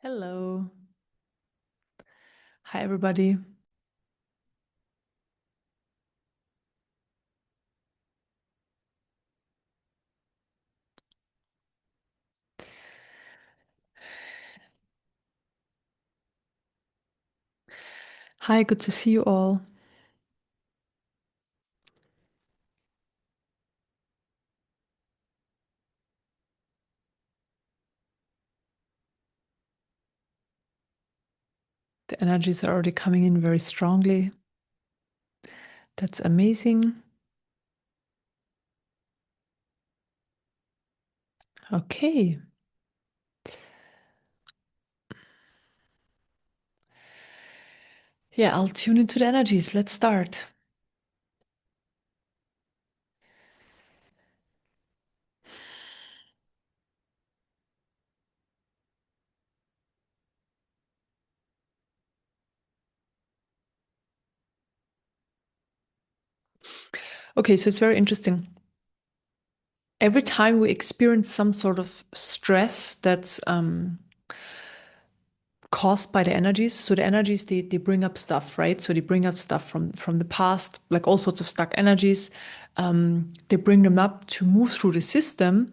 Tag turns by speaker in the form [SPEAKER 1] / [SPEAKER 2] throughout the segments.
[SPEAKER 1] Hello. Hi, everybody. Hi, good to see you all. The energies are already coming in very strongly. That's amazing. Okay. Yeah, I'll tune into the energies. Let's start. Okay, so it's very interesting. Every time we experience some sort of stress that's caused by the energies, so the energies they bring up stuff, right? So they bring up stuff from the past, like all sorts of stuck energies. They bring them up to move through the system.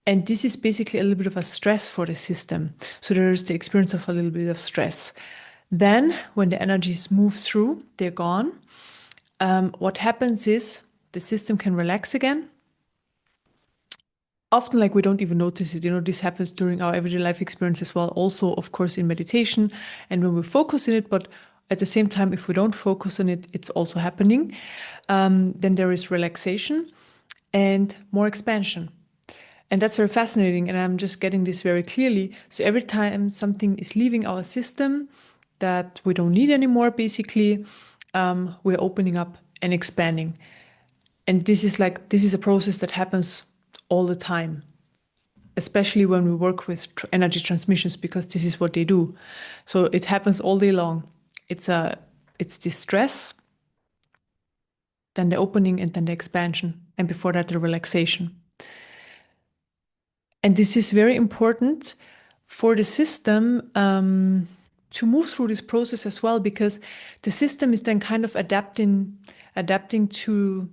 [SPEAKER 1] And this is basically a little bit of a stress for the system. So there's the experience of a little bit of stress. Then, when the energies move through, they're gone. What happens is the system can relax again. Often, like we don't even notice it. This happens during our everyday life experience as well. Also, of course, in meditation and when we focus on it. But at the same time, if we don't focus on it, it's also happening. Then there is relaxation and more expansion. And that's very fascinating. And I'm just getting this very clearly. So every time something is leaving our system that we don't need anymore, basically, we're opening up and expanding. And this is a process that happens all the time, especially when we work with energy transmissions, because this is what they do. So it happens all day long. It's the stress, then the opening, and then the expansion. And before that, the relaxation. And this is very important for the system to move through this process as well, because the system is then kind of adapting to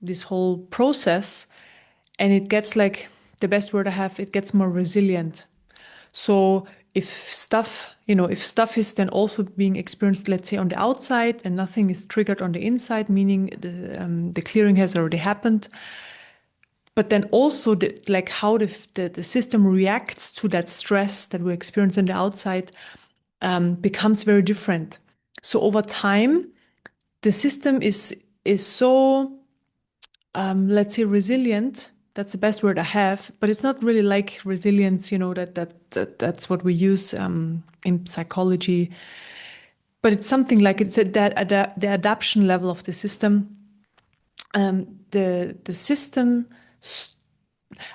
[SPEAKER 1] this whole process, and it gets like the best word I have, it gets more resilient. So if stuff is then also being experienced, let's say on the outside, and nothing is triggered on the inside, meaning the clearing has already happened, but then also like how the system reacts to that stress that we experience on the outside becomes very different. So over time, the system is so let's say resilient. That's the best word I have, but it's not really like resilience. That's what we use in psychology. But it's something like the adaptation level of the system. The system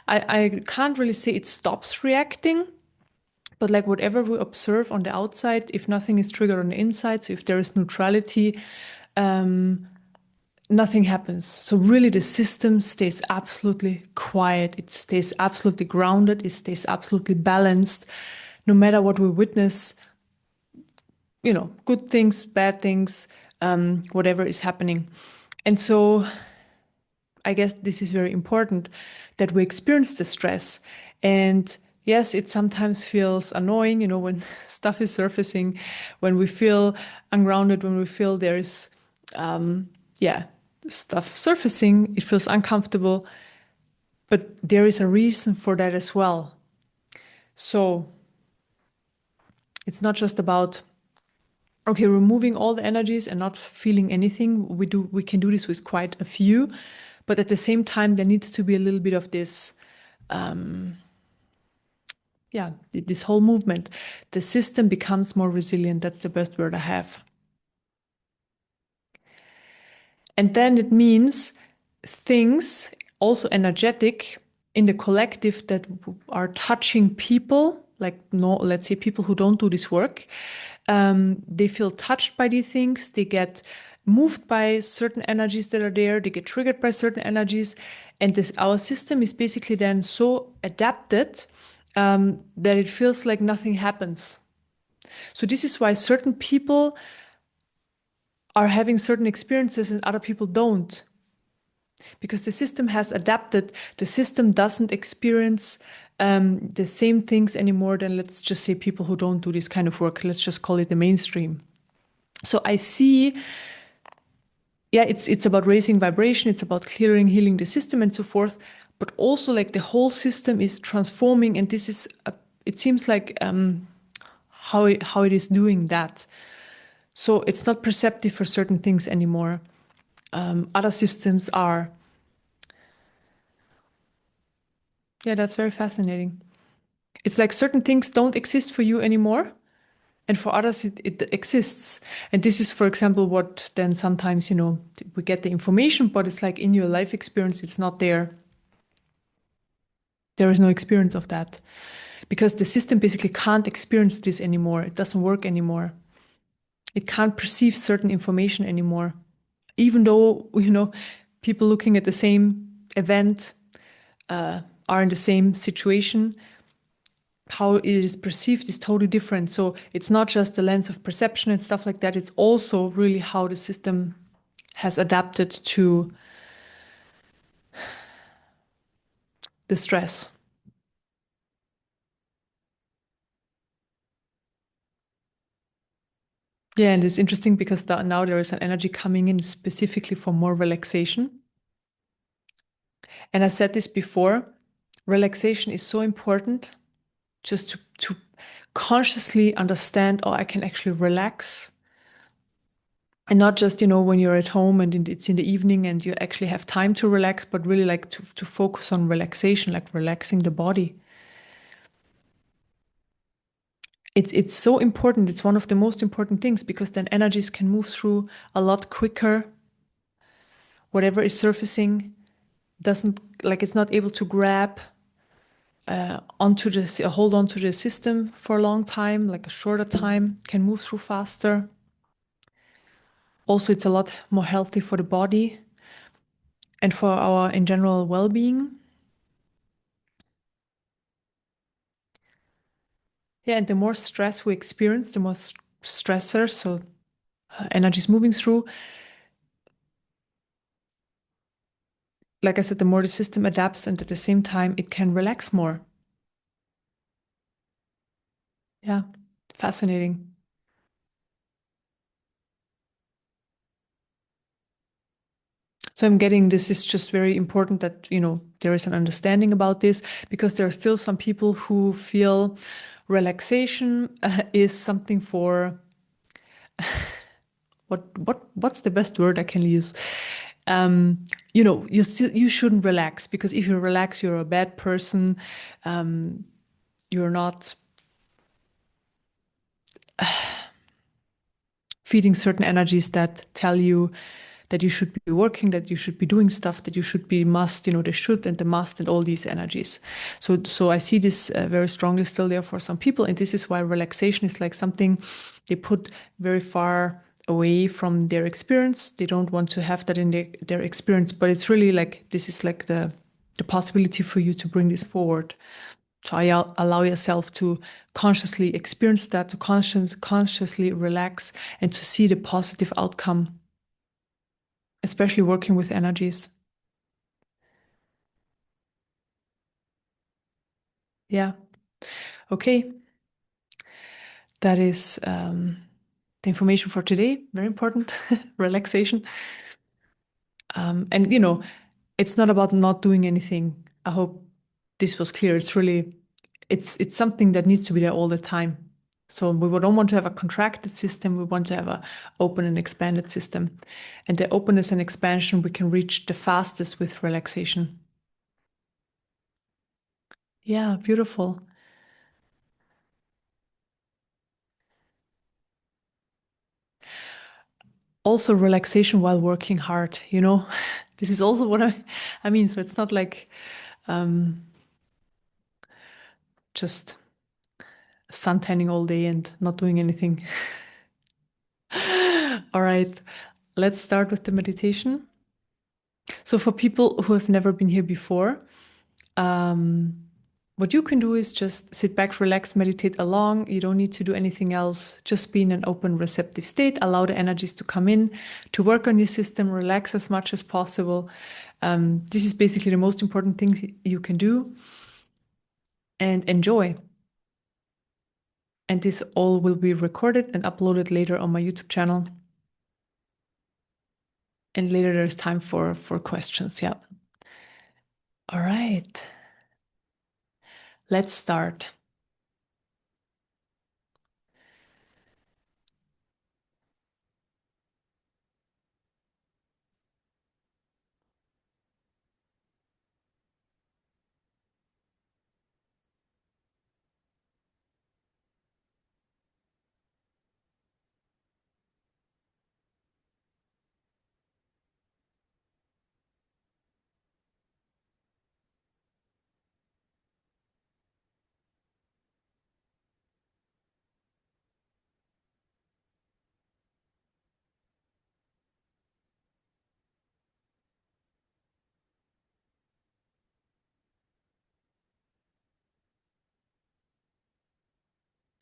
[SPEAKER 1] I can't really say it stops reacting, but like whatever we observe on the outside, if nothing is triggered on the inside, so if there is neutrality, nothing happens. So really the system stays absolutely quiet. It stays absolutely grounded. It stays absolutely balanced, no matter what we witness, good things, bad things, whatever is happening. And so I guess this is very important that we experience the stress. And yes, it sometimes feels annoying, when stuff is surfacing, when we feel ungrounded, when we feel there's, yeah, stuff surfacing, it feels uncomfortable. But there is a reason for that as well. So it's not just about, okay, removing all the energies and not feeling anything. We can do this with quite a few, but at the same time, there needs to be a little bit of this, yeah, this whole movement. The system becomes more resilient. That's the best word I have. And then it means things, also energetic, in the collective that are touching people, like no, let's say people who don't do this work, they feel touched by these things. They get moved by certain energies that are there. They get triggered by certain energies, and this our system is basically then so adapted that it feels like nothing happens. So this is why certain people are having certain experiences and other people don't. Because the system has adapted, the system doesn't experience the same things anymore than, let's just say, people who don't do this kind of work. Let's just call it the mainstream. So I see, yeah, it's about raising vibration, it's about clearing, healing the system and so forth, but also like the whole system is transforming, and this is, it seems like how it is doing that. So it's not perceptive for certain things anymore. Other systems are. Yeah, that's very fascinating. It's like certain things don't exist for you anymore, and for others it exists. And this is, for example, what then sometimes, we get the information, but it's like in your life experience, it's not there. There is no experience of that because the system basically can't experience this anymore. It doesn't work anymore. It can't perceive certain information anymore. Even though, people looking at the same event are in the same situation, how it is perceived is totally different. So it's not just the lens of perception and stuff like that. It's also really how the system has adapted to the stress. Yeah, and it's interesting because now there is an energy coming in specifically for more relaxation. And I said this before, relaxation is so important just to consciously understand, oh, I can actually relax. And not just, when you're at home and it's in the evening and you actually have time to relax, but really like to focus on relaxation, like relaxing the body. It's so important. It's one of the most important things because then energies can move through a lot quicker. Whatever is surfacing doesn't, like, it's not able to grab hold on to the system for a long time, like a shorter time, can move through faster. Also, it's a lot more healthy for the body and for our in general well-being. Yeah, and the more stress we experience, the more stressors, so energy is moving through. Like I said, the more the system adapts, and at the same time, it can relax more. Yeah, fascinating. So I'm getting this is just very important that, there is an understanding about this because there are still some people who feel relaxation is something for what's the best word I can use? You shouldn't relax because if you relax, you're a bad person. You're not feeding certain energies that tell you that you should be working, that you should be doing stuff, that you should be must, the should and the must and all these energies. So I see this very strongly still there for some people, and this is why relaxation is like something they put very far away from their experience. They don't want to have that in their experience, but it's really like this is like the possibility for you to bring this forward. So allow yourself to consciously experience that, to consciously relax, and to see the positive outcome, especially working with energies. Yeah. Okay. That is the information for today. Very important. Relaxation. And, it's not about not doing anything. I hope this was clear. It's really, it's something that needs to be there all the time. So we don't want to have a contracted system. We want to have a open and expanded system. And the openness and expansion we can reach the fastest with relaxation. Yeah, beautiful. Also relaxation while working hard, This is also what I mean. So it's not like um, just sun tanning all day and not doing anything. All right, let's start with the meditation. So for people who have never been here before, what you can do is just sit back, relax, meditate along. You don't need to do anything else. Just be in an open, receptive state. Allow the energies to come in, to work on your system, relax as much as possible. This is basically the most important thing you can do. And enjoy. And this all will be recorded and uploaded later on my YouTube channel. And later there's time for questions. Yeah. All right. Let's start.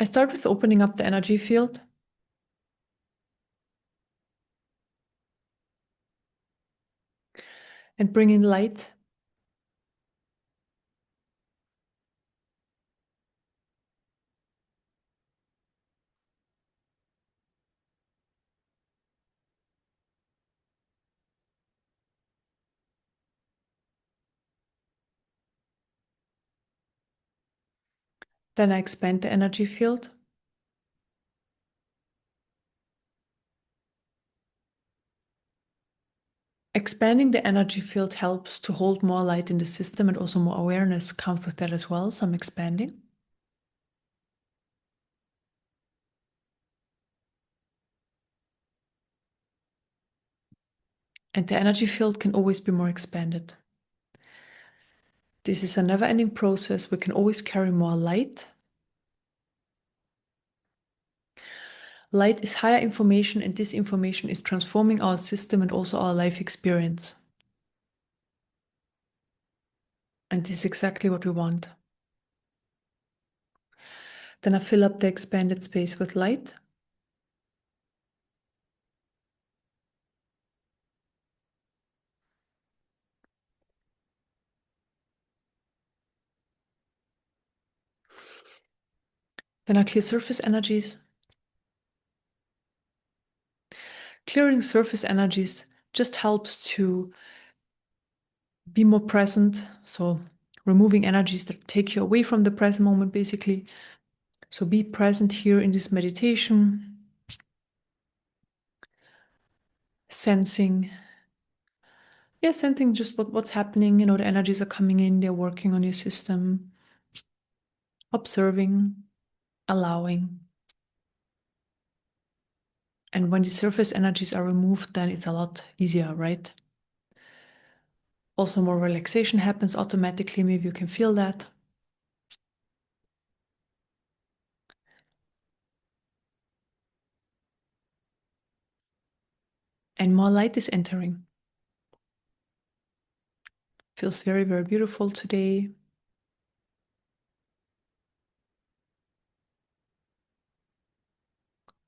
[SPEAKER 1] I start with opening up the energy field. And bring in light. Then I expand the energy field. Expanding the energy field helps to hold more light in the system, and also more awareness comes with that as well. So I'm expanding. And the energy field can always be more expanded. This is a never-ending process. We can always carry more light. Light is higher information, and this information is transforming our system and also our life experience. And this is exactly what we want. Then I fill up the expanded space with light. Then I clear surface energies. Clearing surface energies just helps to be more present. So removing energies that take you away from the present moment, basically. So be present here in this meditation, sensing. Yeah, sensing just what's happening. You know, the energies are coming in, they're working on your system. Observing, allowing. And when the surface energies are removed, then it's a lot easier, right? Also, more relaxation happens automatically. Maybe you can feel that. And more light is entering. Feels very, very beautiful today.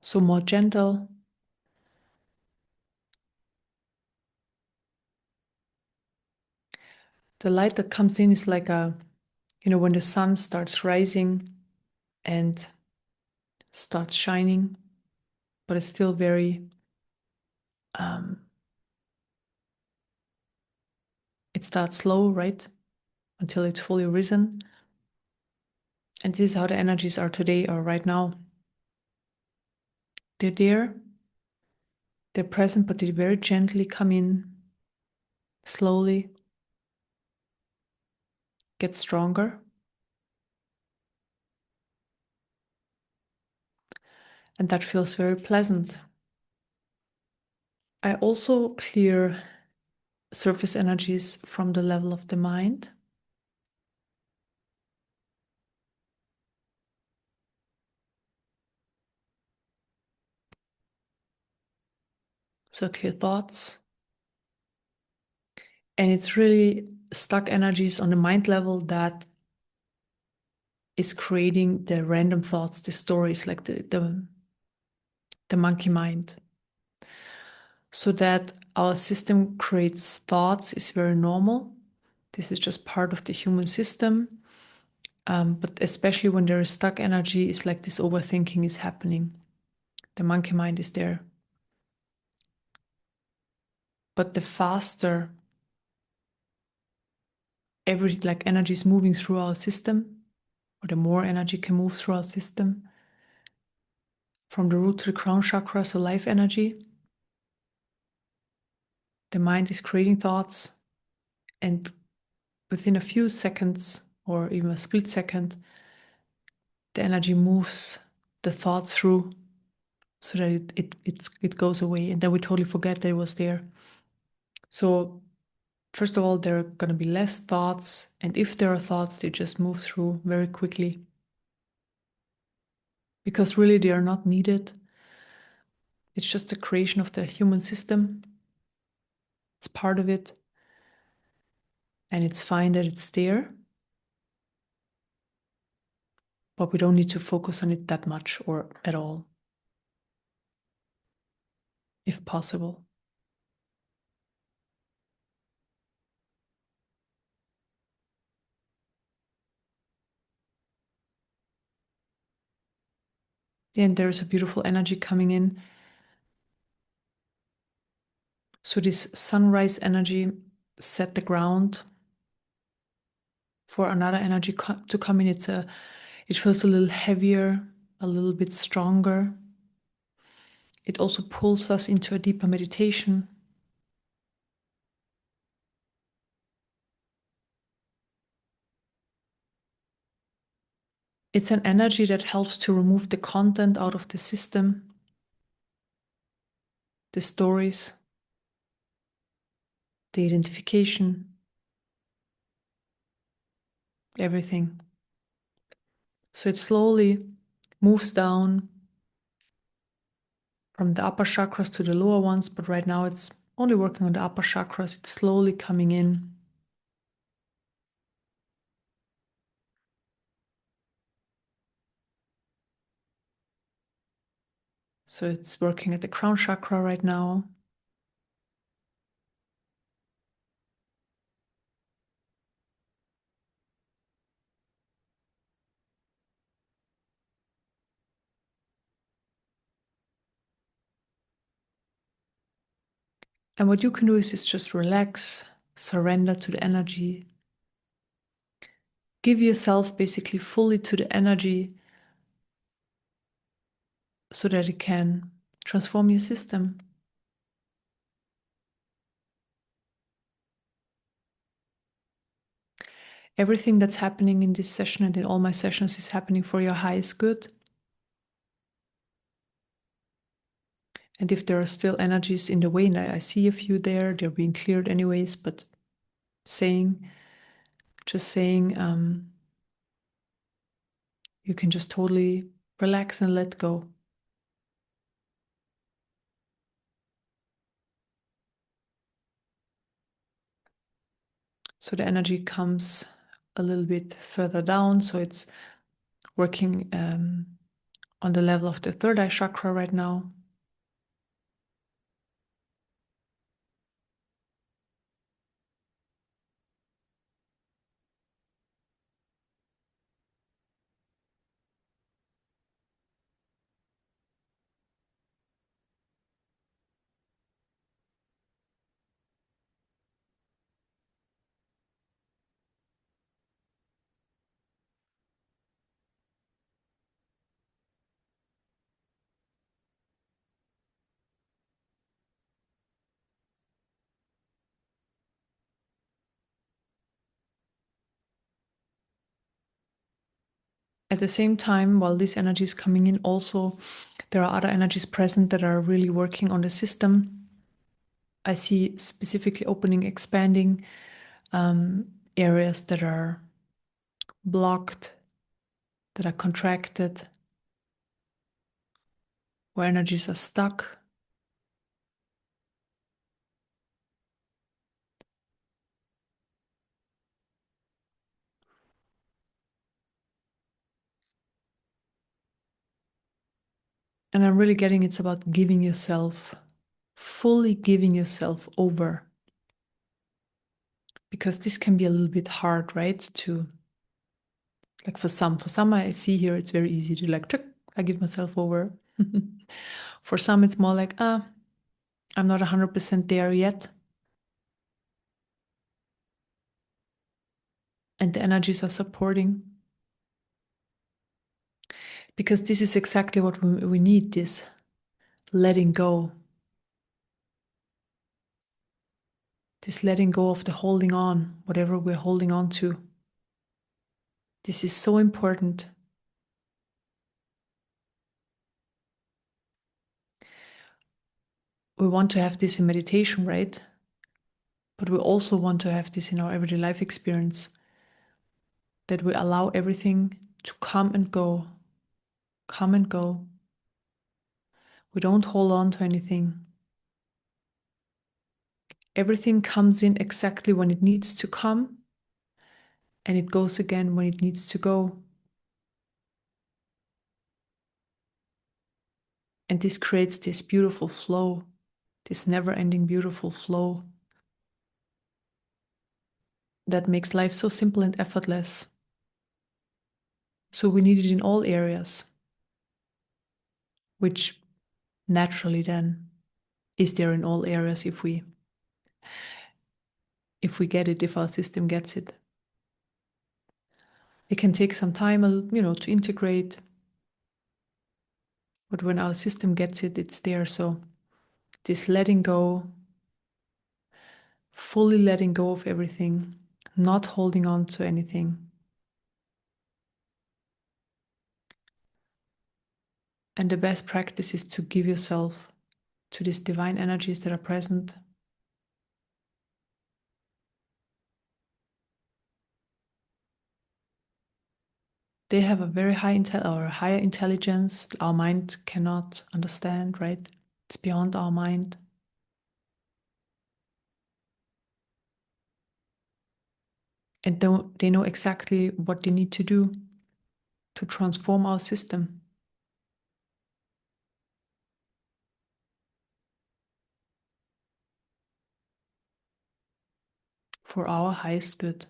[SPEAKER 1] So more gentle. The light that comes in is like when the sun starts rising and starts shining, but it's still very, it starts slow, right? Until it's fully risen. And this is how the energies are today or right now. They're there, they're present, but they very gently come in, slowly, get stronger. And that feels very pleasant. I also clear surface energies from the level of the mind. So clear thoughts. And it's really stuck energies on the mind level that is creating the random thoughts, the stories, like the monkey mind. So that our system creates thoughts is very normal. This is just part of the human system. But especially when there is stuck energy, it's like this overthinking is happening. The monkey mind is there. But the faster energy is moving through our system, or the more energy can move through our system, from the root to the crown chakra, so life energy, the mind is creating thoughts, and within a few seconds or even a split second, the energy moves the thought through so that it goes away, and then we totally forget that it was there. So first of all, there are going to be less thoughts, and if there are thoughts, they just move through very quickly, because really they are not needed. It's just a creation of the human system. It's part of it, and it's fine that it's there, but we don't need to focus on it that much or at all, if possible. Then there is a beautiful energy coming in. So this sunrise energy set the ground for another energy to come in. It feels a little heavier, a little bit stronger. It also pulls us into a deeper meditation. It's an energy that helps to remove the content out of the system, the stories, the identification, everything. So it slowly moves down from the upper chakras to the lower ones, but right now it's only working on the upper chakras. It's slowly coming in. So it's working at the crown chakra right now. And what you can do is just relax, surrender to the energy. Give yourself basically fully to the energy so that it can transform your system. Everything that's happening in this session and in all my sessions is happening for your highest good. And if there are still energies in the way, and I see a few there, they're being cleared anyways, but just saying, you can just totally relax and let go. So the energy comes a little bit further down. So it's working on the level of the third eye chakra right now. At the same time, while this energy is coming in, also there are other energies present that are really working on the system. I see specifically opening, expanding areas that are blocked, that are contracted, where energies are stuck. And I'm really getting it's about giving yourself, fully giving yourself over. Because this can be a little bit hard, right? To, like for some I see here, it's very easy to like, I give myself over. For some, it's more like, I'm not 100% there yet. And the energies are supporting. Because this is exactly what we need, this letting go. This letting go of the holding on, whatever we're holding on to. This is so important. We want to have this in meditation, right? But we also want to have this in our everyday life experience, that we allow everything to come and go, come and go. We don't hold on to anything. Everything comes in exactly when it needs to come, and it goes again when it needs to go. And this creates this beautiful flow, this never-ending beautiful flow that makes life so simple and effortless. So we need it in all areas, which naturally then is there in all areas if we get it, if our system gets it. It can take some time, to integrate, but when our system gets it, it's there. So this letting go, fully letting go of everything, not holding on to anything. And the best practice is to give yourself to these divine energies that are present. They have a very higher intelligence our mind cannot understand, right? It's beyond our mind. And they know exactly what they need to do to transform our system for our highest good.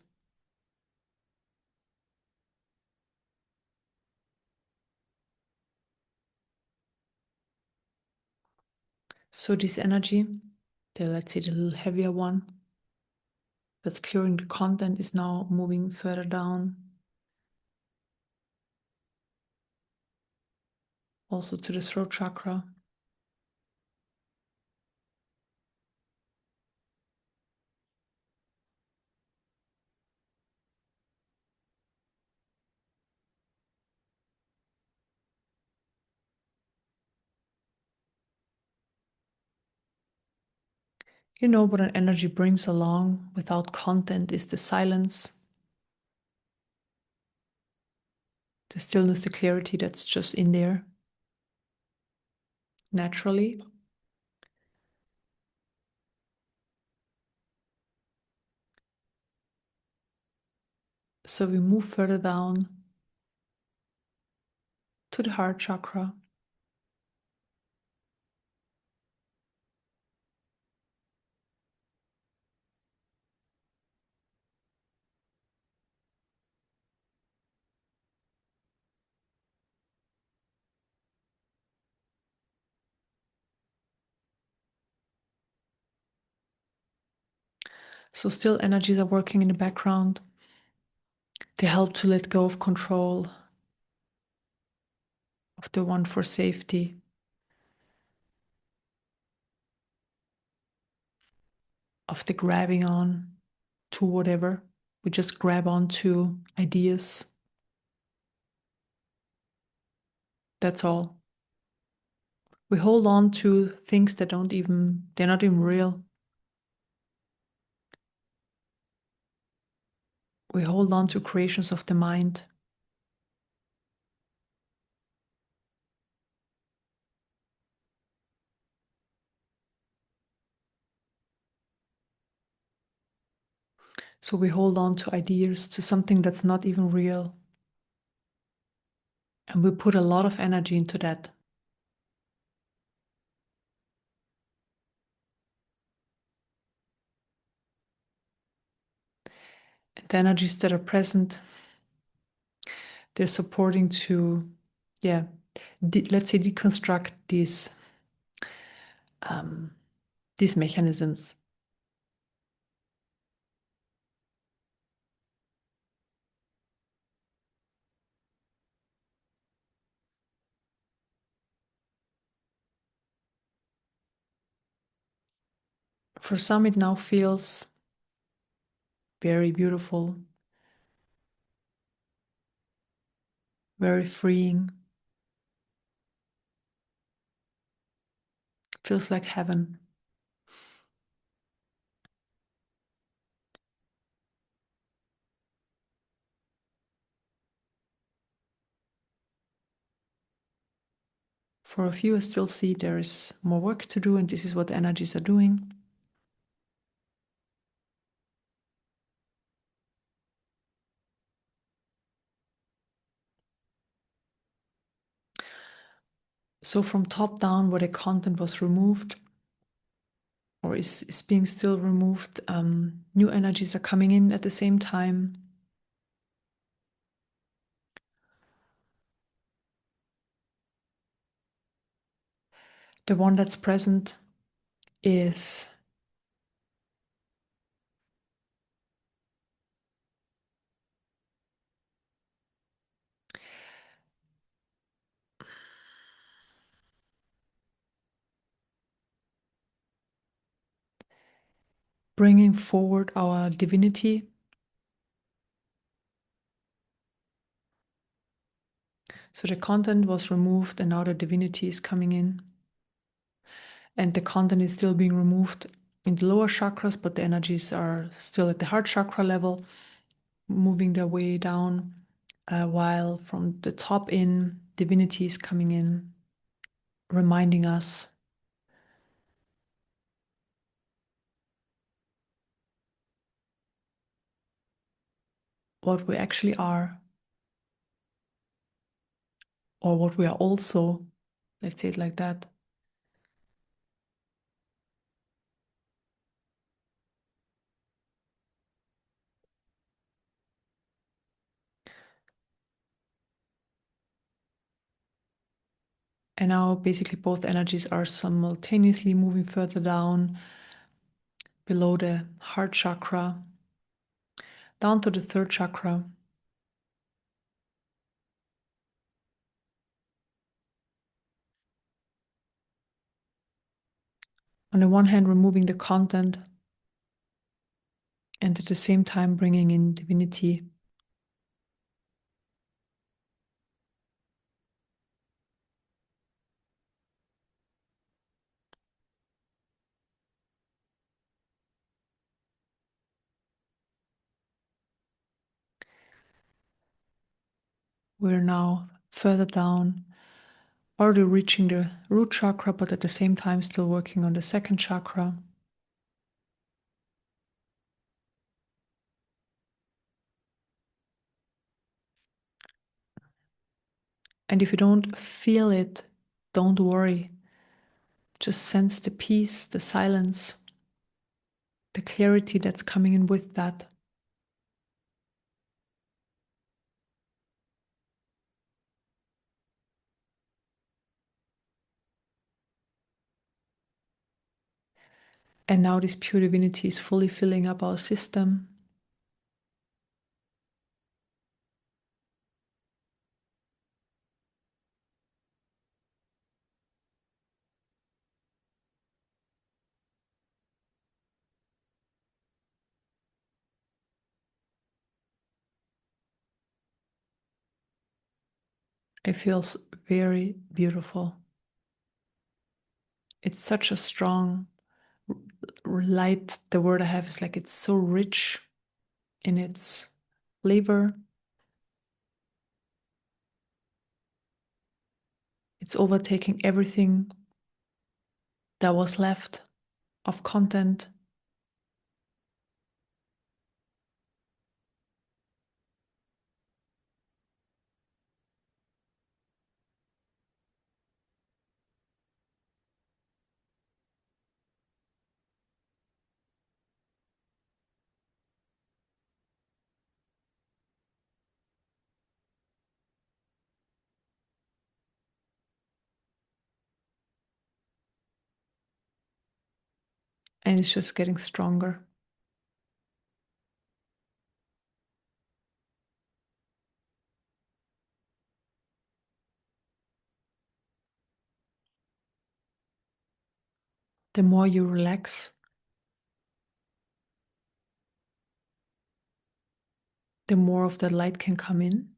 [SPEAKER 1] So this energy, let's say the little heavier one, that's clearing the content, is now moving further down, also to the throat chakra. You know what an energy brings along without content is the silence, the stillness, the clarity that's just in there naturally. So we move further down to the heart chakra. So still energies are working in the background. They help to let go of control, of the want for safety, of the grabbing on to whatever. We just grab onto ideas. That's all. We hold on to things that they're not even real. We hold on to creations of the mind. So we hold on to ideas, to something that's not even real. And we put a lot of energy into that. the energies that are present, they're supporting to, let's say, deconstruct these mechanisms. For some, it now feels very beautiful, very freeing. Feels like heaven. For a few, I still see there is more work to do, and this is what the energies are doing. So from top down, where the content was removed, or is being still removed, new energies are coming in at the same time. The one that's present is bringing forward our divinity. So the content was removed and now the divinity is coming in. And the content is still being removed in the lower chakras, but the energies are still at the heart chakra level, moving their way down, while from the top in, divinity is coming in, reminding us what we actually are, or what we are also, let's say it like that. And now basically both energies are simultaneously moving further down below the heart chakra, down to the third chakra. On the one hand, removing the content, and at the same time bringing in divinity. We're now further down, already reaching the root chakra, but at the same time still working on the second chakra. And if you don't feel it, don't worry. Just sense the peace, the silence, the clarity that's coming in with that. And now this pure divinity is fully filling up our system. It feels very beautiful. It's such a strong light. The word I have is like it's so rich in its flavor. It's overtaking everything that was left of content. And it's just getting stronger. The more you relax, the more of the light can come in.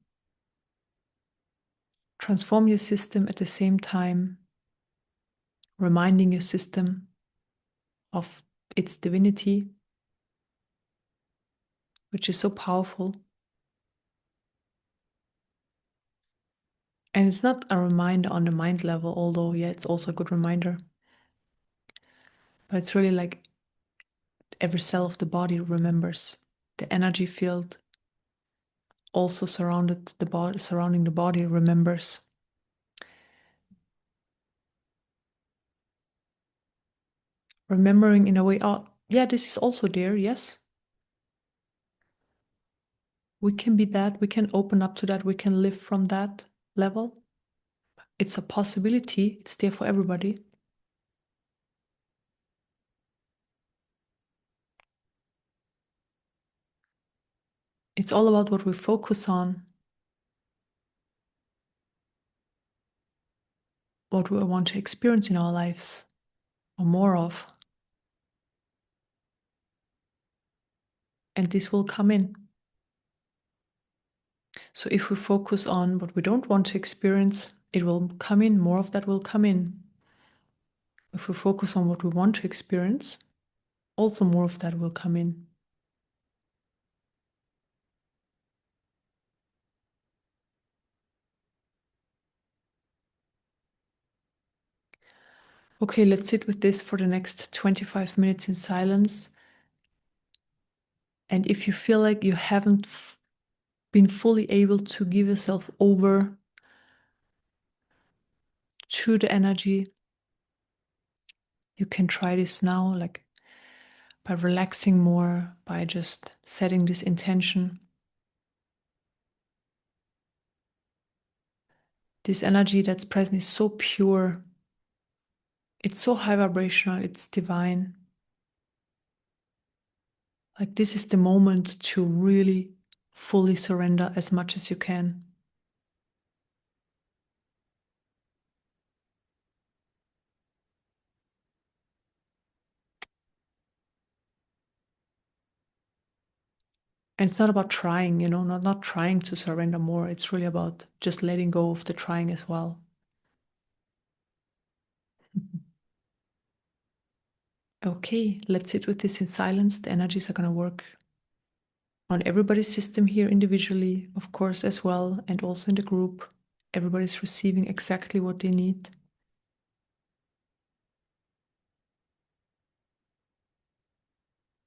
[SPEAKER 1] Transform your system at the same time, reminding your system of its divinity, which is so powerful. And it's not a reminder on the mind level, although, yeah, it's also a good reminder. But it's really like every cell of the body remembers. The energy field also surrounding the body remembers. Remembering in a way, oh, yeah, this is also there, yes. We can be that, we can open up to that, we can live from that level. It's a possibility, it's there for everybody. It's all about what we focus on, what we want to experience in our lives, or more of. And this will come in. So if we focus on what we don't want to experience, it will come in, more of that will come in. If we focus on what we want to experience, also more of that will come in. Okay, let's sit with this for the next 25 minutes in silence. And if you feel like you haven't been fully able to give yourself over to the energy, you can try this now, like by relaxing more, by just setting this intention. This energy that's present is so pure. It's so high vibrational, it's divine. Like this is the moment to really fully surrender as much as you can. And it's not about trying, not trying to surrender more. It's really about just letting go of the trying as well. Okay, let's sit with this in silence. The energies are going to work on everybody's system here individually, of course, as well, and also in the group. Everybody's receiving exactly what they need.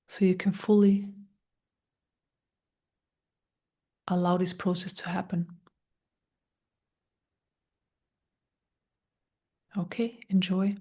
[SPEAKER 1] So you can fully allow this process to happen. Okay, enjoy.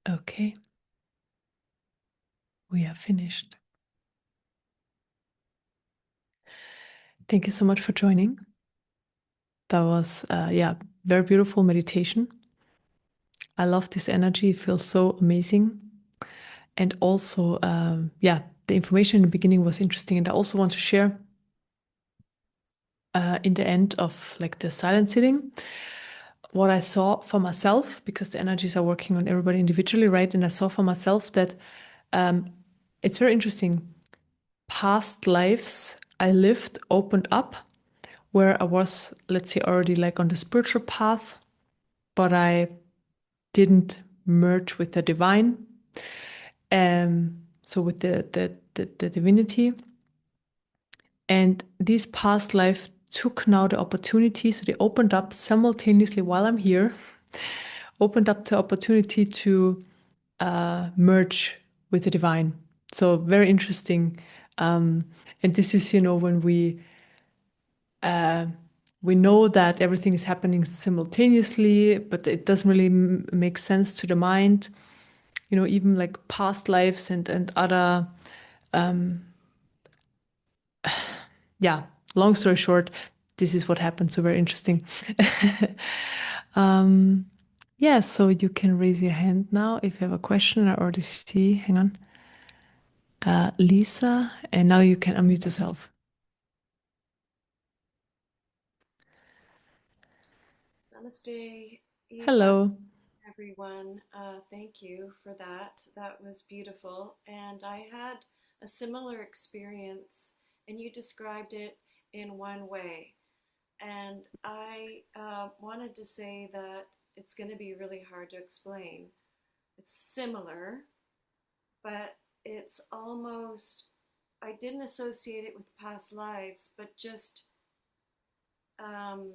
[SPEAKER 1] Okay, we are finished. Thank you so much for joining. That was, yeah, very beautiful meditation. I love this energy. It feels so amazing. And also, yeah, the information in the beginning was interesting. And I also want to share in the end of like the silent sitting what I saw for myself, because the energies are working on everybody individually, right? And I saw for myself that it's very interesting. Past lives I lived opened up where I was, let's say, already like on the spiritual path, but I didn't merge with the divine. So with the divinity. And this past life took now the opportunity, so they opened up simultaneously while I'm here, opened up the opportunity to merge with the divine. So very interesting. And this is, when we know that everything is happening simultaneously, but it doesn't really make sense to the mind. Even like past lives and other, yeah. Long story short, this is what happened. So very interesting. um, yeah. So you can raise your hand now if you have a question. I already see. Hang on, Lisa, and now you can unmute yourself.
[SPEAKER 2] Namaste, Eva,
[SPEAKER 1] Hello.
[SPEAKER 2] everyone. Thank you for that. That was beautiful. And I had a similar experience, and you described it in one way. And I wanted to say that it's going to be really hard to explain. It's similar, but it's almost, I didn't associate it with past lives, but um,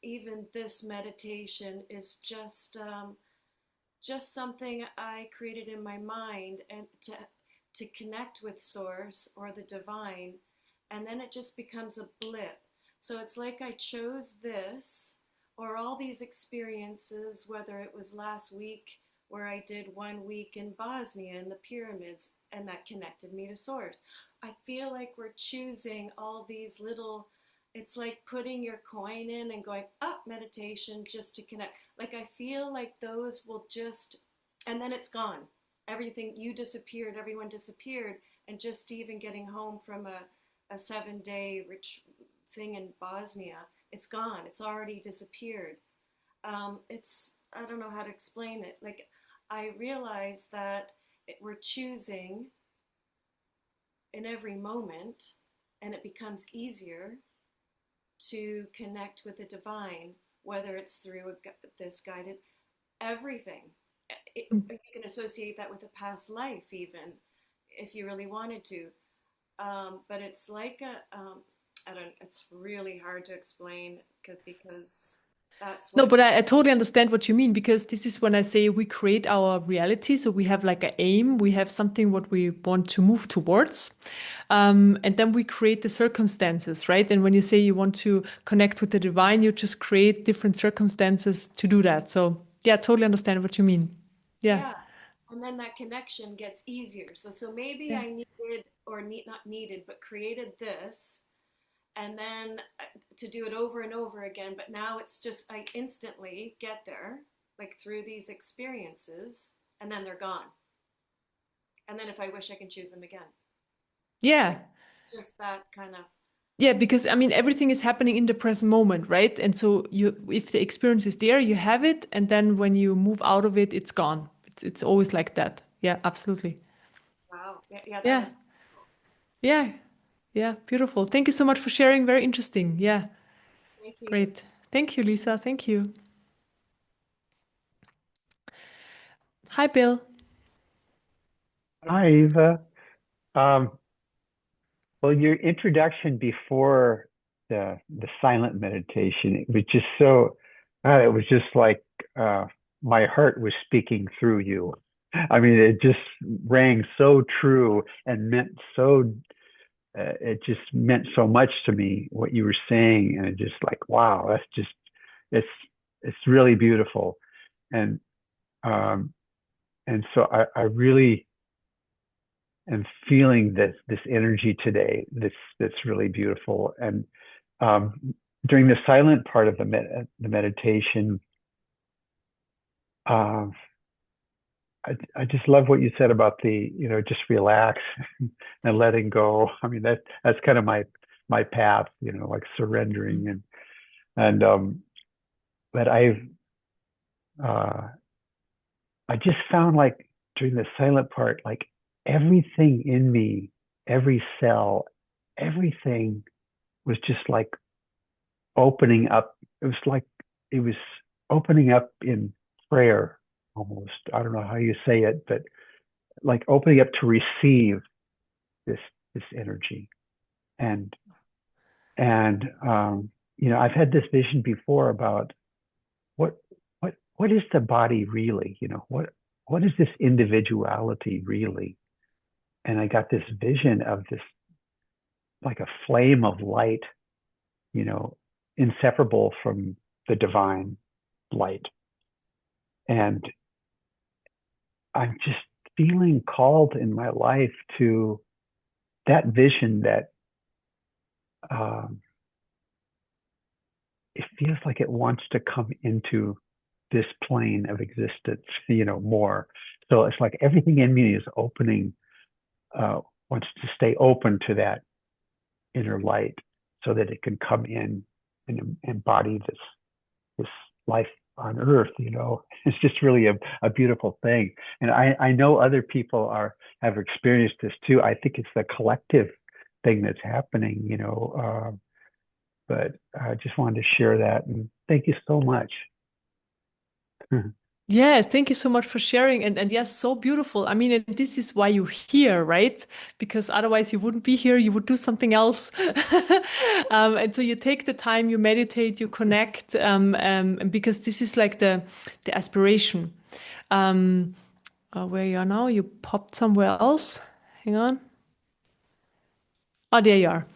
[SPEAKER 2] even this meditation is just something I created in my mind and to connect with source or the divine, and then it just becomes a blip. So it's like I chose this or all these experiences, whether it was last week where I did 1 week in Bosnia in the pyramids and that connected me to source. I feel like we're choosing all these little, it's like putting your coin in and going up meditation just to connect. Like I feel like those will just, and then it's gone. Everything, you disappeared, everyone disappeared, and just even getting home from a 7 day rich thing in Bosnia, it's gone. It's already disappeared. It's, I don't know how to explain it. Like I realize that we're choosing in every moment, and it becomes easier to connect with the divine, whether it's through this guided everything. You can associate that with a past life, even if you really wanted to. But it's like I don't. It's really hard to explain because that's
[SPEAKER 1] No,
[SPEAKER 2] what.
[SPEAKER 1] but I totally understand what you mean, because this is when I say we create our reality. So we have like an aim, we have something what we want to move towards. And then we create the circumstances, right? And when you say you want to connect with the divine, you just create different circumstances to do that. So yeah, totally understand what you mean. Yeah.
[SPEAKER 2] Yeah, and then that connection gets easier. So maybe
[SPEAKER 1] Yeah.
[SPEAKER 2] I needed or need not needed, but created this and then to do it over and over again. But now it's just I instantly get there, like through these experiences, and then they're gone. And then if I wish, I can choose them again.
[SPEAKER 1] Yeah.
[SPEAKER 2] Like it's just that kind of
[SPEAKER 1] Yeah, because I mean everything is happening in the present moment, right? And so you if the experience is there, you have it, and then when you move out of it, it's gone. It's always like that. Yeah, absolutely.
[SPEAKER 2] wow. Yeah, yeah, that
[SPEAKER 1] Yeah.
[SPEAKER 2] was cool.
[SPEAKER 1] Yeah. Yeah, beautiful. Thank you so much for sharing. Very interesting. Yeah.
[SPEAKER 2] Thank you.
[SPEAKER 1] Great. Thank you, Lisa. Thank you. Hi, Bill.
[SPEAKER 3] Hi, Eva. Um, well, your introduction before the silent meditation, it was just so, it was just like uh, my heart was speaking through you. I mean, it just rang so true and meant so, it just meant so much to me what you were saying. And it just like, wow, that's just, it's, it's really beautiful. And um, and so I really am feeling this energy today that's really beautiful. And during the silent part of the meditation, uh, I just love what you said about the, just relax and letting go. I mean, that's kind of my path, like surrendering and but uh I just found like during the silent part, like everything in me, every cell, everything was just like opening up. It was like it was opening up in prayer almost. I don't know how you say it, but like opening up to receive this this energy. And and I've had this vision before about what what is the body really? What is this individuality really? And I got this vision of this like a flame of light, you know, inseparable from the divine light. And I'm just feeling called in my life to that vision that um, it feels like it wants to come into this plane of existence, more. So it's like everything in me is opening, uh, wants to stay open to that inner light so that it can come in and embody this life on earth. It's just really a beautiful thing. And I know other people have experienced this too. I think it's the collective thing that's happening, but I just wanted to share that, and thank you so much.
[SPEAKER 1] Yeah, thank you so much for sharing. And yes, so beautiful. I mean, and this is why you're here, right? Because otherwise you wouldn't be here, you would do something else. And so you take the time, you meditate, you connect, and because this is like the aspiration. Where you are now, you popped somewhere else. Hang on. Oh, there you are.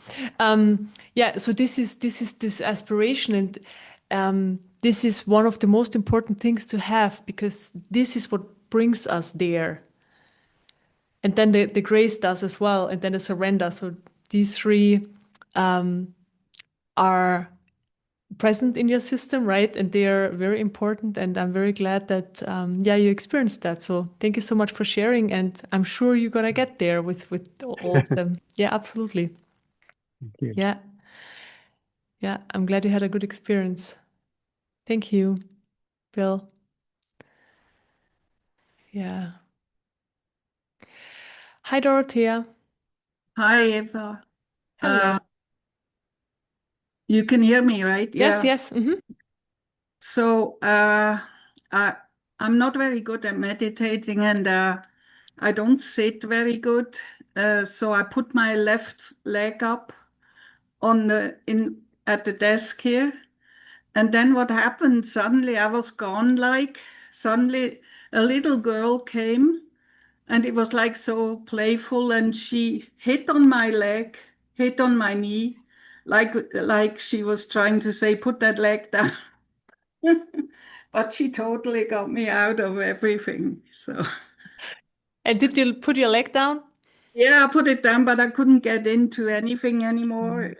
[SPEAKER 1] Yeah, so this is this aspiration, and this is one of the most important things to have because this is what brings us there. And then the grace does as well, and then the surrender. So these three are present in your system, right? And they are very important. And I'm very glad that yeah, you experienced that. So thank you so much for sharing. And I'm sure you're gonna get there with all of them. Yeah, absolutely.
[SPEAKER 3] Thank you.
[SPEAKER 1] Yeah. Yeah, I'm glad you had a good experience. Thank you, Bill. Yeah. Hi, Dorothea.
[SPEAKER 4] Hi, Eva.
[SPEAKER 1] Hello.
[SPEAKER 4] You can hear me, right?
[SPEAKER 1] Yes,
[SPEAKER 4] Yeah.
[SPEAKER 1] yes.
[SPEAKER 4] So, I, I'm not very good at meditating and I don't sit very good. So I put my left leg up on the in at the desk here. And then what happened? Suddenly I was gone, like suddenly a little girl came and it was like so playful and she hit on my leg, hit on my knee, like she was trying to say, put that leg down. But she totally got me out of everything. So
[SPEAKER 1] And did you put your leg down?
[SPEAKER 4] yeah, I put it down, but I couldn't get into anything anymore.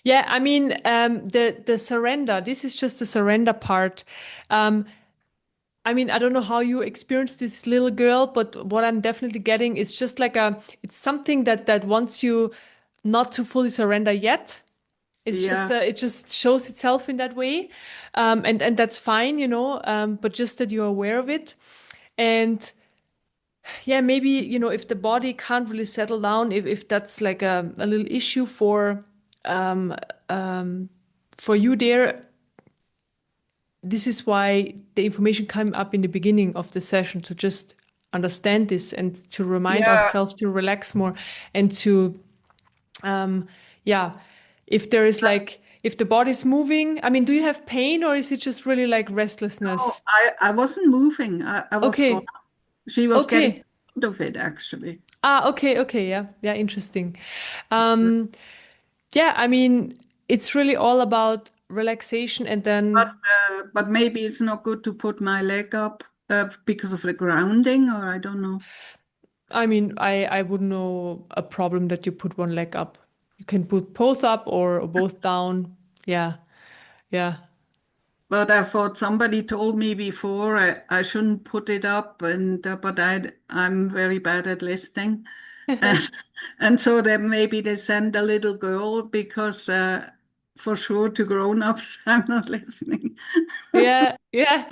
[SPEAKER 1] Yeah, I mean, the surrender. This is just the surrender part. Um, I mean, I don't know how you experienced this little girl, but what I'm definitely getting is just like it's something that wants you not to fully surrender yet. It's just
[SPEAKER 4] Yeah,
[SPEAKER 1] it just shows itself in that way, and that's fine, but just that you're aware of it, and yeah, maybe if the body can't really settle down, if that's like a little issue um, um, for you there, this is why the information came up in the beginning of the session to just understand this and to remind
[SPEAKER 4] yeah.
[SPEAKER 1] ourselves to relax more and to um, yeah, if there is like if the body's moving, I mean, do you have pain or is it just really like
[SPEAKER 4] No,
[SPEAKER 1] restlessness?
[SPEAKER 4] I wasn't moving. I was gone.
[SPEAKER 1] Okay,
[SPEAKER 4] She was getting
[SPEAKER 1] okay.
[SPEAKER 4] out of it, actually.
[SPEAKER 1] Okay, okay, yeah, yeah, interesting. Um, yeah, I mean, it's really all about relaxation and
[SPEAKER 4] But
[SPEAKER 1] then
[SPEAKER 4] but maybe it's not good to put my leg up. because of the grounding, or I don't know.
[SPEAKER 1] I mean, I wouldn't know a problem that you put one leg up. You can put both up or both down. Yeah, yeah.
[SPEAKER 4] But I thought somebody told me before I shouldn't put it up, and but I'm very bad at listening, and and so then maybe they send a little girl because for sure to grown-ups I'm not listening.
[SPEAKER 1] Yeah, yeah.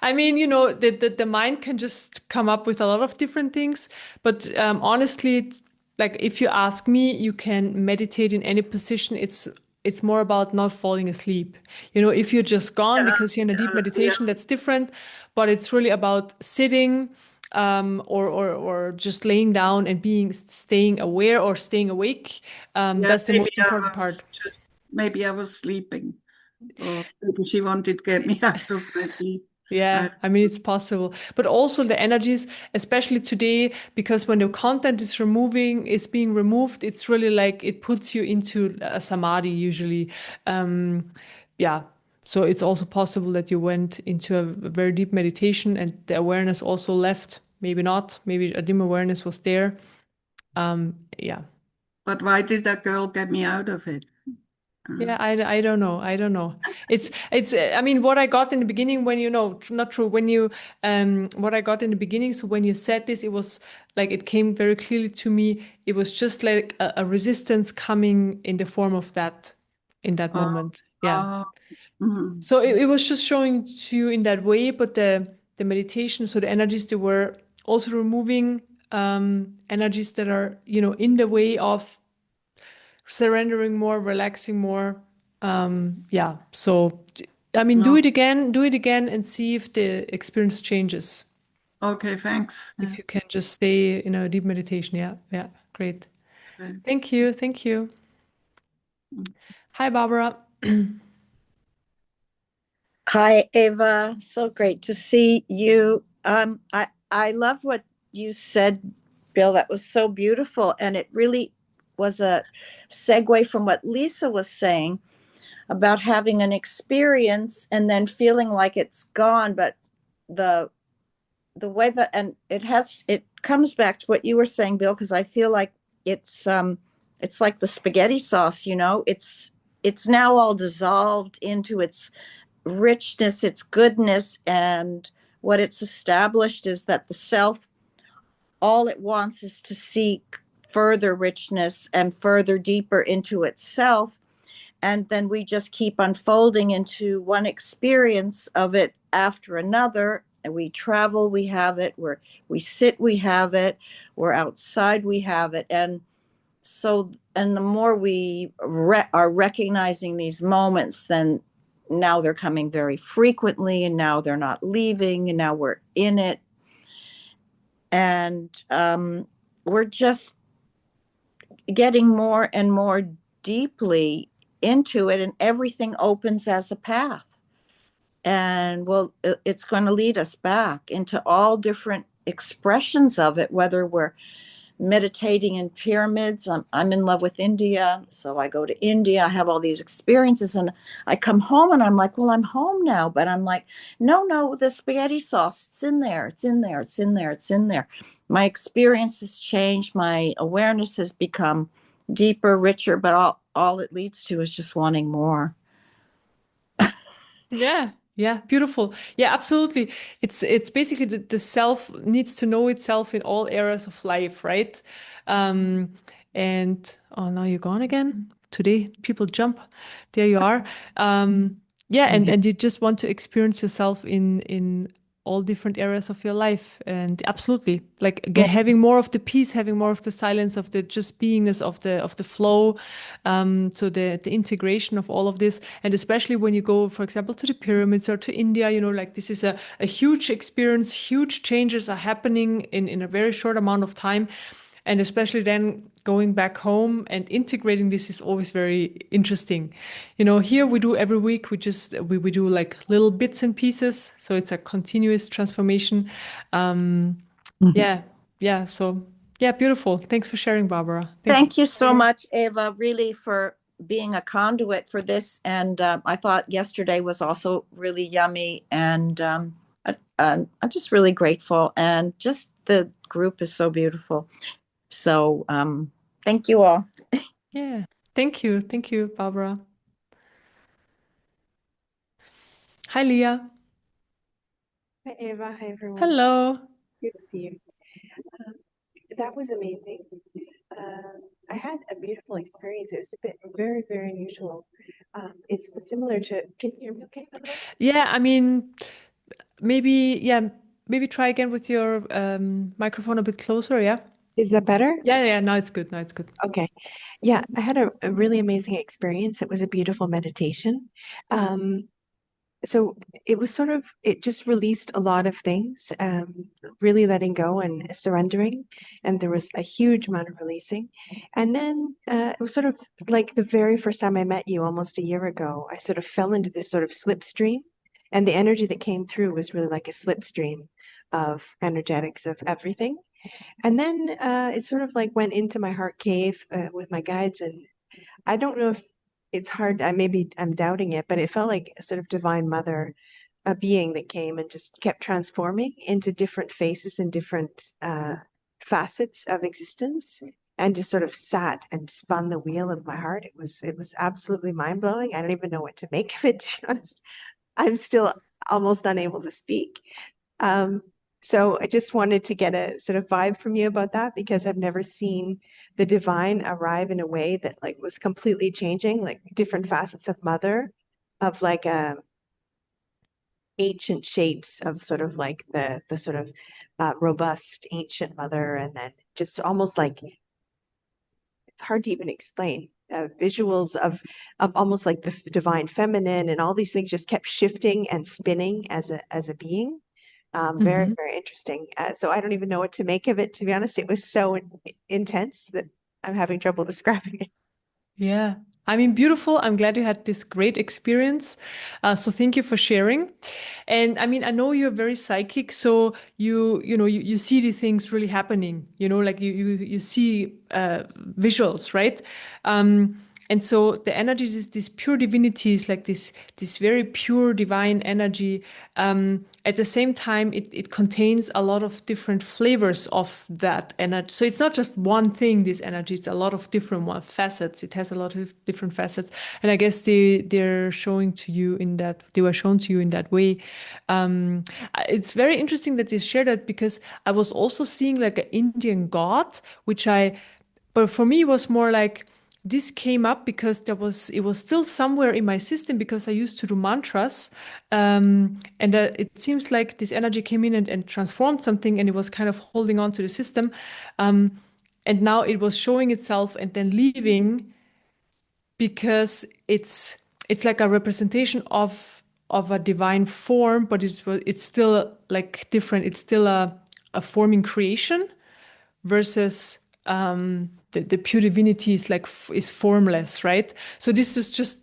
[SPEAKER 1] I mean, the mind can just come up with a lot of different things. But honestly, like if you ask me, you can meditate in any position. It's more about not falling asleep. If you're just gone
[SPEAKER 4] Yeah,
[SPEAKER 1] because you're in a deep
[SPEAKER 4] yeah,
[SPEAKER 1] meditation, that's different. But it's really about sitting, or just laying down and staying aware or staying awake.
[SPEAKER 4] yeah.
[SPEAKER 1] That's the most important part.
[SPEAKER 4] Maybe I was sleeping, or maybe she wanted to get me out of my sleep.
[SPEAKER 1] Yeah,
[SPEAKER 4] I,
[SPEAKER 1] I mean, it's possible. But also the energies, especially today, because when the content is being removed, it's really like it puts you into a samadhi usually. Yeah. So it's also possible that you went into a very deep meditation and the awareness also left. Maybe not. Maybe a dim awareness was there. Yeah.
[SPEAKER 4] but why did that girl get me out of it?
[SPEAKER 1] Yeah, I don't know. I don't know. It's I mean what I got in the beginning when not true when you what I got in the beginning, so when you said this, it was like it came very clearly to me. It was just like a resistance coming in the form of that in that
[SPEAKER 4] Oh,
[SPEAKER 1] moment. Yeah.
[SPEAKER 4] oh, mm,
[SPEAKER 1] So it was just showing to you in that way, but the meditation, so the energies, they were also removing energies that are, in the way of surrendering more, relaxing more. Yeah. So, I mean,
[SPEAKER 4] no.
[SPEAKER 1] do it again and see if the experience changes.
[SPEAKER 4] Okay, thanks. Yeah,
[SPEAKER 1] If you can just stay in a deep meditation. Yeah. Yeah. Great.
[SPEAKER 4] thanks.
[SPEAKER 1] Thank you. Thank you.
[SPEAKER 4] Mm.
[SPEAKER 1] Hi, Barbara.
[SPEAKER 5] Hi, Eva. So great to see you. I love what you said, Bill. That was so beautiful, and it really was a segue from what Lisa was saying about having an experience and then feeling like it's gone. But the the way that and it comes back to what you were saying, Bill, because I feel like it's like the spaghetti sauce. It's now all dissolved into its richness, its goodness, and what it's established is that the self, all it wants is to seek further richness and further deeper into itself. And then we just keep unfolding into one experience of it after another. And we travel, we have it. We sit, we have it. We're outside, we have it. And the more we are recognizing these moments, then now they're coming very frequently, and now they're not leaving, and now we're in it. And we're just getting more and more deeply into it, and everything opens as a path. And well, it's going to lead us back into all different expressions of it, whether we're meditating in pyramids. I'm in love with India, so I go to India. I have all these experiences, and I come home, and I'm like, well, I'm home now. But I'm like, no, the spaghetti sauce, it's in there, it's in there, it's in there, it's in there. My experience has changed. My awareness has become deeper, richer, but all it leads to is just wanting more.
[SPEAKER 1] Yeah. Yeah, beautiful. Yeah, absolutely. It's basically the self needs to know itself in all areas of life, right? Um, and oh, now you're gone again. Today, people jump. There you are. Yeah, and you just want to experience yourself in all different areas of your life, and absolutely, like having more of the peace, having more of the silence, of the just beingness, of the flow. So the integration of all of this, and especially when you go, for example, to the pyramids or to India, like this is a huge experience. Huge changes are happening in a very short amount of time. And especially then going back home and integrating this is always very interesting. Here we do every week, we do like little bits and pieces. So it's a continuous transformation. Yeah, yeah. So yeah, beautiful. Thanks for sharing, Barbara. Thank you.
[SPEAKER 5] Thank you so much, Eva, really for being a conduit for this. And I thought yesterday was also really yummy. And I'm just really grateful, and just the group is so beautiful. So thank you all.
[SPEAKER 1] Yeah. Thank you. Thank you, Barbara. Hi, Leah.
[SPEAKER 6] Hi, Eva. Hi, everyone.
[SPEAKER 1] Hello.
[SPEAKER 6] Good to see you. Um, that was amazing. I had a beautiful experience. It was a bit very, very unusual. It's similar to, can you hear me okay, by the way?
[SPEAKER 1] Yeah, I mean, maybe try again with your microphone a bit closer. Yeah.
[SPEAKER 6] Is that better?
[SPEAKER 1] Yeah. Now it's good. Now it's good.
[SPEAKER 6] Okay. Yeah, I had a really amazing experience. It was a beautiful meditation. Um, so it was sort of, it just released a lot of things, really letting go and surrendering. And there was a huge amount of releasing. And then it was sort of like the very first time I met you almost a year ago, I sort of fell into this sort of slipstream. And the energy that came through was really like a slipstream of energetics of everything. And then it sort of like went into my heart cave with my guides. And I don't know if it's hard, maybe I'm doubting it, but it felt like a sort of divine mother, a being that came and just kept transforming into different faces and different facets of existence, and just sort of sat and spun the wheel of my heart. It was absolutely mind blowing. I don't even know what to make of it, to be honest. I'm still almost unable to speak. Um, so I just wanted to get a sort of vibe from you about that, because I've never seen the divine arrive in a way that like was completely changing, like different facets of mother, of like ancient shapes of sort of like the sort of robust ancient mother, and then just almost like it's hard to even explain. Visuals of almost like the divine feminine, and all these things just kept shifting and spinning as a being. Very,
[SPEAKER 1] Hmm.
[SPEAKER 6] very interesting. So I don't even know what to make of it, to be honest. It was so intense that I'm having trouble describing it.
[SPEAKER 1] Yeah. I mean, beautiful. I'm glad you had this great experience. So thank you for sharing. And I mean, I know you're very psychic, so you see these things really happening. Like you see visuals, right? And so the energy is this pure divinity, is like this very pure divine energy. At the same time, it contains a lot of different flavors of that energy. So it's not just one thing, this energy, it's a lot of different facets. It has a lot of different facets. And I guess they're showing to you in that, they were shown to you in that way. It's very interesting that you share that, because I was also seeing like an Indian god, but for me, it was more like, this came up because it was still somewhere in my system, because I used to do mantras, and it seems like this energy came in and transformed something, and it was kind of holding on to the system, and now it was showing itself and then leaving, because it's like a representation of a divine form, but it's still like different. It's still a forming creation, versus the pure divinity is like is formless, right? So this is just,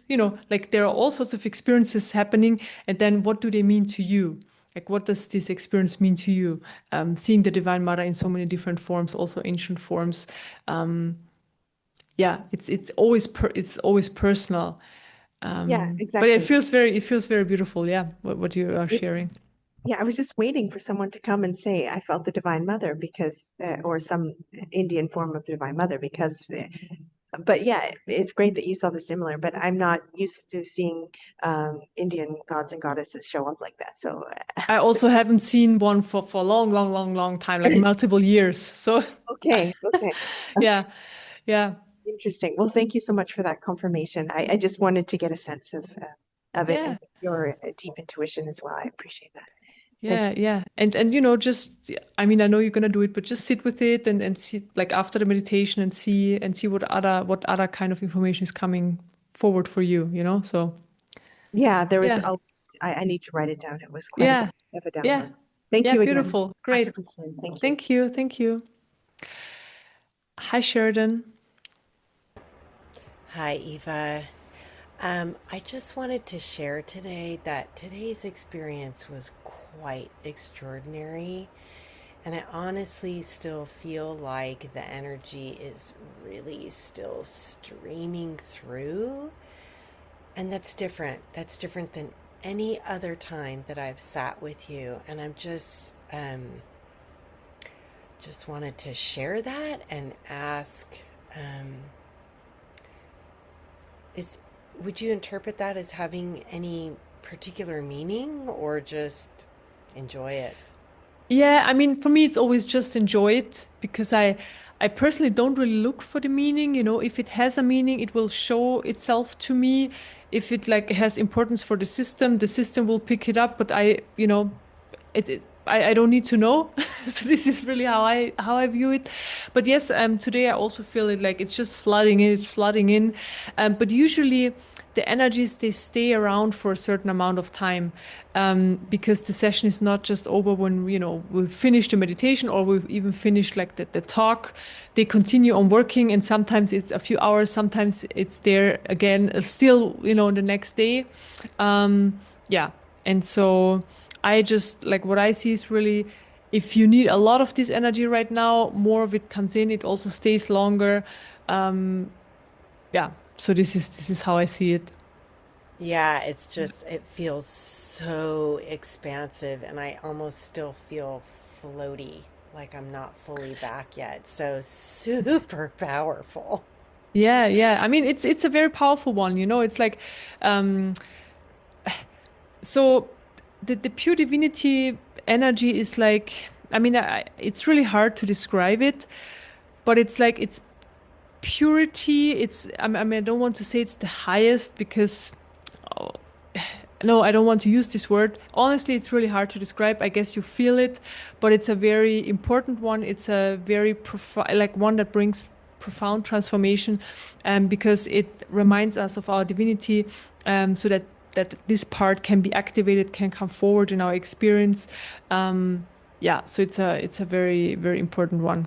[SPEAKER 1] like there are all sorts of experiences happening, and then what do they mean to you? Like, what does this experience mean to you? Seeing the Divine Mother in so many different forms, also ancient forms. Yeah, it's always personal.
[SPEAKER 6] Yeah,
[SPEAKER 1] But
[SPEAKER 6] exactly.
[SPEAKER 1] it feels very beautiful. Yeah, what you are
[SPEAKER 6] It's
[SPEAKER 1] sharing.
[SPEAKER 6] Yeah, I was just waiting for someone to come and say I felt the Divine Mother, because, or some Indian form of the Divine Mother, because. But yeah, it's great that you saw the similar. But I'm not used to seeing Indian gods and goddesses show up like that. So
[SPEAKER 1] I also haven't seen one for a long, long, long, long time, like multiple years. So
[SPEAKER 6] okay, okay.
[SPEAKER 1] yeah, yeah,
[SPEAKER 6] Interesting. Well, thank you so much for that confirmation. I just wanted to get a sense of it,
[SPEAKER 1] yeah,
[SPEAKER 6] and your deep intuition as well. I appreciate that. Thank
[SPEAKER 1] yeah,
[SPEAKER 6] you.
[SPEAKER 1] yeah. And just, I mean, I know you're gonna do it, but just sit with it and see, like after the meditation, and see what other kind of information is coming forward for you. So
[SPEAKER 6] Yeah, there was.
[SPEAKER 1] yeah,
[SPEAKER 6] I need to write it down. It was quite a bit
[SPEAKER 1] yeah,
[SPEAKER 6] of a
[SPEAKER 1] yeah,
[SPEAKER 6] download. Thank
[SPEAKER 1] yeah.
[SPEAKER 6] you again.
[SPEAKER 1] Beautiful,
[SPEAKER 6] Much
[SPEAKER 1] great.
[SPEAKER 6] appreciated. Thank you.
[SPEAKER 1] Thank you, thank you. Hi, Sheridan.
[SPEAKER 7] Hi, Eva. I just wanted to share today that today's experience was quite extraordinary. And I honestly still feel like the energy is really still streaming through. And that's different. That's different than any other time that I've sat with you, and I'm just wanted to share that and ask, um, is would you interpret that as having any particular meaning or just enjoy it?
[SPEAKER 1] Yeah, I mean, for me, it's always just enjoy it because I personally don't really look for the meaning. You know, if it has a meaning, it will show itself to me. If it like has importance for the system will pick it up. But I don't need to know. So this is really how I view it. But yes, today I also feel it like it's just flooding in, it's flooding in. But usually the energies they stay around for a certain amount of time, because the session is not just over when we've finished the meditation or we've even finished like the talk. They continue on working, and sometimes it's a few hours, sometimes it's there again, still the next day. Yeah, and so I just like what I see is really if you need a lot of this energy right now, more of it comes in. It also stays longer. Um, yeah. So this is how I see it.
[SPEAKER 7] Yeah, it feels so expansive, and I almost still feel floaty, like I'm not fully back yet. So super powerful.
[SPEAKER 1] Yeah, yeah. I mean, it's a very powerful one. It's like, um, so the pure divinity energy is like. I mean, it's really hard to describe it, but it's like it's purity. I mean, I don't want to say it's the highest because oh, no, I don't want to use this word. Honestly, it's really hard to describe. I guess you feel it, but it's a very important one. It's a very profound, like one that brings profound transformation, because it reminds us of our divinity, so that this part can be activated, can come forward in our experience. Um, yeah, so it's a very very important one.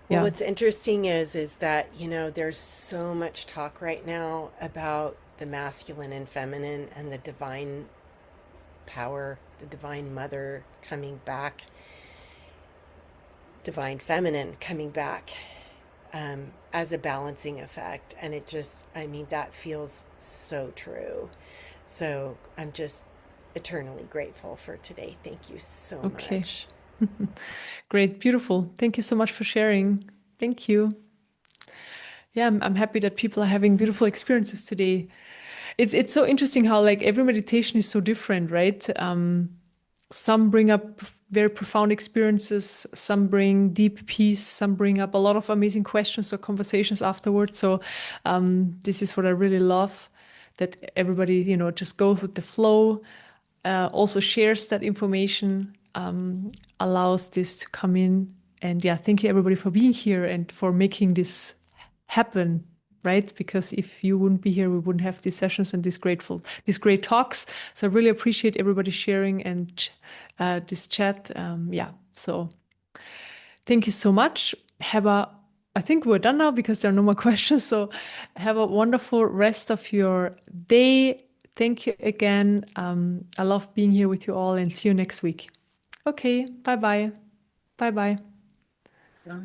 [SPEAKER 7] Well,
[SPEAKER 1] Yeah.
[SPEAKER 7] what's interesting is that, there's so much talk right now about the masculine and feminine and the divine power, the divine mother coming back, divine feminine coming back, as a balancing effect. And I mean, that feels so true. So I'm just eternally grateful for today. Thank you so
[SPEAKER 1] Okay.
[SPEAKER 7] much.
[SPEAKER 1] Great, beautiful. Thank you so much for sharing. Thank you. Yeah, I'm happy that people are having beautiful experiences today. It's so interesting how like every meditation is so different, right? Some bring up very profound experiences, some bring deep peace, some bring up a lot of amazing questions or conversations afterwards. So this is what I really love, that everybody, just goes with the flow, also shares that information, allows this to come in. And yeah, thank you everybody for being here and for making this happen, right? Because if you wouldn't be here, we wouldn't have these sessions and these great talks. So I really appreciate everybody sharing and this chat. Yeah, so thank you so much. I think we're done now because there are no more questions. So have a wonderful rest of your day. Thank you again. I love being here with you all and see you next week. Okay, bye bye. Bye bye.
[SPEAKER 4] Yeah.